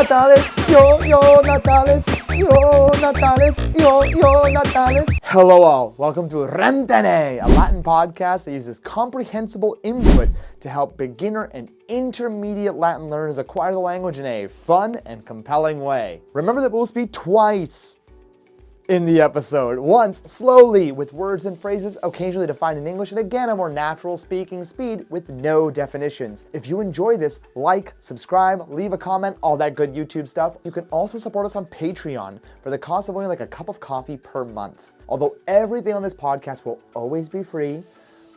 natales, yo natales, yo natales, yo natales. Hello all, welcome to Rem Tene, a Latin podcast that uses comprehensible input to help beginner and intermediate Latin learners acquire the language in a fun and compelling way. Remember that we'll speak twice in the episode. Once, slowly, with words and phrases occasionally defined in English, and again, a more natural speaking speed with no definitions. If you enjoy this, like, subscribe, leave a comment, all that good YouTube stuff. You can also support us on Patreon for the cost of only like a cup of coffee per month. Although everything on this podcast will always be free,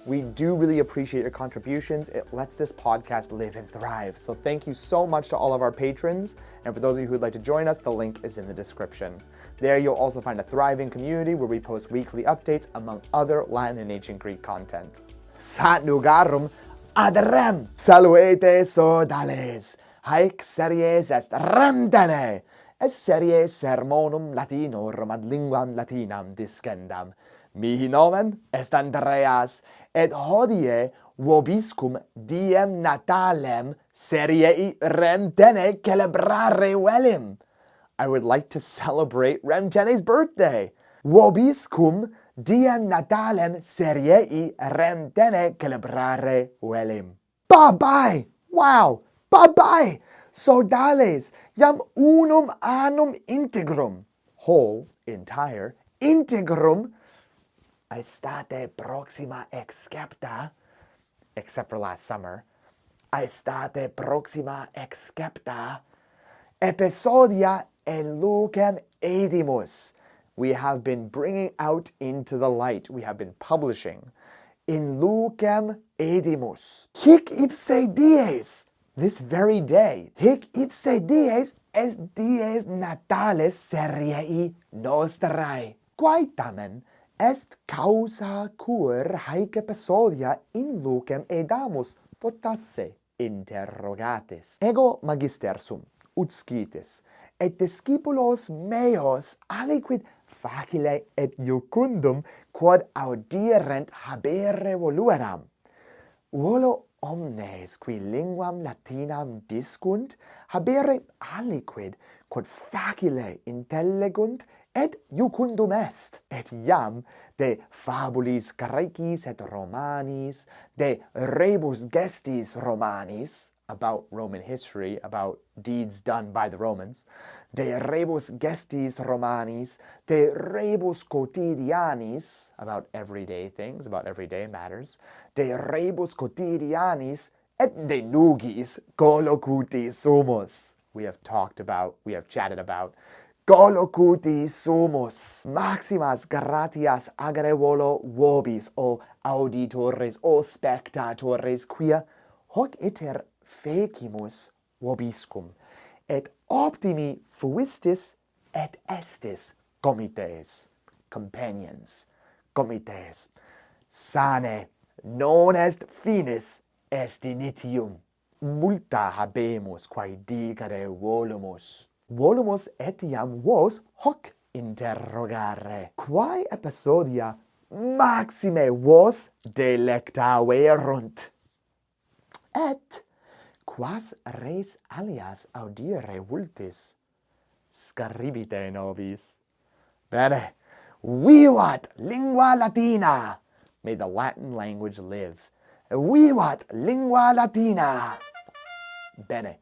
we do really appreciate your contributions. It lets this podcast live and thrive. So thank you so much to all of our patrons. And for those of you who would like to join us, the link is in the description. There you'll also find a thriving community where we post weekly updates among other Latin and ancient Greek content. Sat nugarum ad rem. Salvete sodales. Haec series est Rem Tene. Es series sermonum latinorum ad linguam latinam discendam. Mihi nomen est Andreas, et hodie vobiscum diem natalem seriei Rem Tene celebrare velim. I would like to celebrate Rem Tene's birthday. Vobiscum diem natalem seriei Rem Tene celebrare velim. Bye-bye! Wow! Bye-bye! Sodales, iam unum annum integrum. Whole, entire, integrum, aestate proxima excepta, except for last summer, aestate proxima excepta, episodia en lucem edimus. We have been bringing out into the light. We have been publishing. In lucem edimus. Hic ipse dies. This very day. Hic ipse dies est dies natales seriei nostrae. Quae tamen est causa cur haec episodia in lucem edamus votasse interrogatis. Ego magister sum, ut scitis, et discipulos meos aliquid facile et iucundum quod audierent habere volueram. Volo omnes qui linguam latinam discunt habere aliquid quod facile intellegunt et iucundum est, et iam de fabulis Graecis et Romanis, de rebus gestis Romanis, about Roman history, about deeds done by the Romans, de rebus gestis Romanis, de rebus quotidianis, about everyday things, about everyday matters, de rebus quotidianis, et de nugis collocuti sumus. We have talked about, we have chatted about, collocuti sumus. Maximas gratias agere volo vobis, o auditores, o spectatores, quia hoc iter fecimus vobiscum, et optimi fuistis et estis comites, companions, comites. Sane, non est finis est initium. Multa habemus quae dicere volumus. Volumus etiam vos hoc interrogare. Quae episodia maxime vos delectaverunt? Et quas res alias audire vultis? Scribite nobis. Bene, vivat lingua latina! May the Latin language live. Vivat lingua latina! Bene,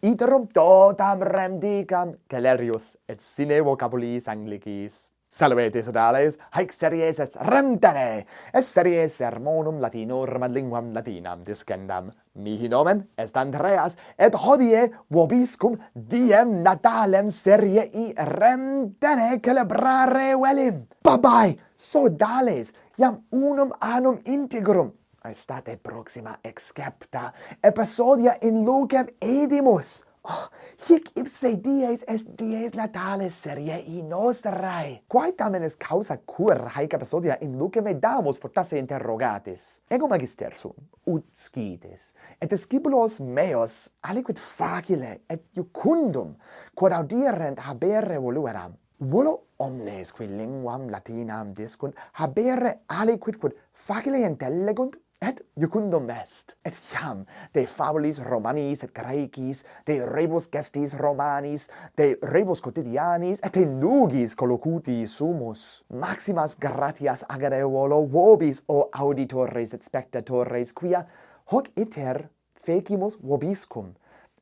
iterum totam rem dicam celerius et sine vocabulis Anglicis. Salvete sodales, haec series est Rem Tene, est series sermonum latinorum ad linguam latinam discendam. Mihi nomen est Andreas, et hodie vobiscum diem natalem seriei Rem Tene celebrare velim. Bye-bye, sodales, iam unum annum integrum, aestate proxima excepta, episodia in lucem edimus. Hic ipse dies est dies natales seriei nostrae. Quae tamen est causa cur haec episodia in lucem edamus fortasse interrogatis. Ego magister sum, ut scitis, et discipulos meos aliquid facile et iucundum quod audierent habere volueram. Volo omnes qui linguam latinam discunt habere aliquid quod facile intellegunt et iucundum est, et iam de fabulis Romanis et Graecis, de rebus gestis Romanis, de rebus quotidianis, et de nugis collocuti sumus. Maximas gratias agere volo vobis, o auditores et spectatores, quia hoc iter fecimus vobiscum,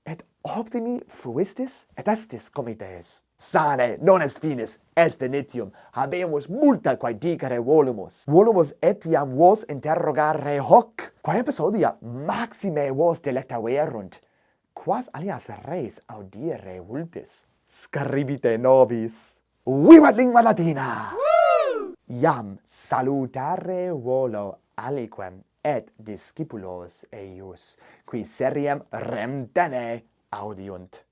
et optimi fuistis et estis comites. Sane, non est finis, est initium, habemus multa quae dicere volumus. Volumus etiam vos interrogare hoc, quae episodia maxime vos delectaverunt, quas alias res audire vultis. Scribite nobis. Vivat lingua Latina! Iam salutare volo aliquem et discipulos eius, qui seriem Rem Tene audiunt,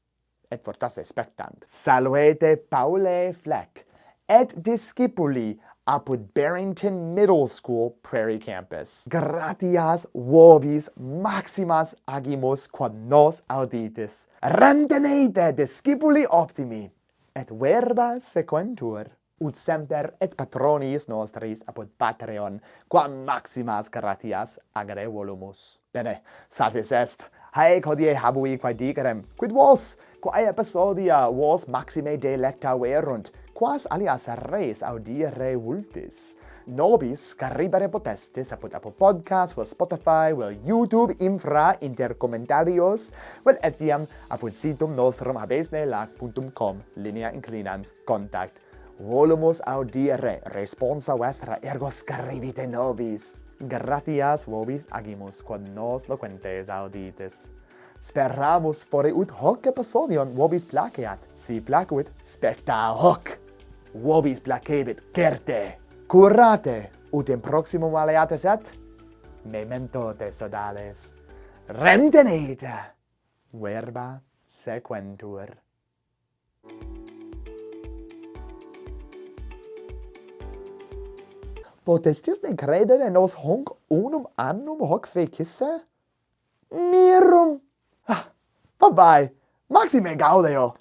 et fortasse spectant. Salvete Paulae Fleck, et discipuli apud Barrington Middle School Prairie Campus. Gratias vobis maximas agimus quod nos auditis. Rem Tenete discipuli optimi, et verba sequentur. Ut semper et patronis nostris apud Patreon, quam maximas gratias agere volumus. Bene, satis est. Haec hodie habui quae dicerem, quid vos, quae episodia vos maxime delectaverunt, quas alias res audire vultis. Nobis caribere potestis apud Apple Podcasts, vel Spotify, vel YouTube, infra inter commentarios, vel etiam apud situm nostrum habesnelac.com, linea inclinans, contact. Volumus audire, responsa vestra, ergo scribite nobis. Gratias vobis agimus, quod nos loquentes auditis. Speramus fore ut hoc episodion vobis placeat. Si placuit, specta hoc. Vobis placebit certe. Curate, ut in proximum aleates et memento te sodales. Rem tenete, verba sequentur. Potestis ne credere nos honc unum annum hoc fecisse? Mirum! Bye-bye. Maxime gaudeo!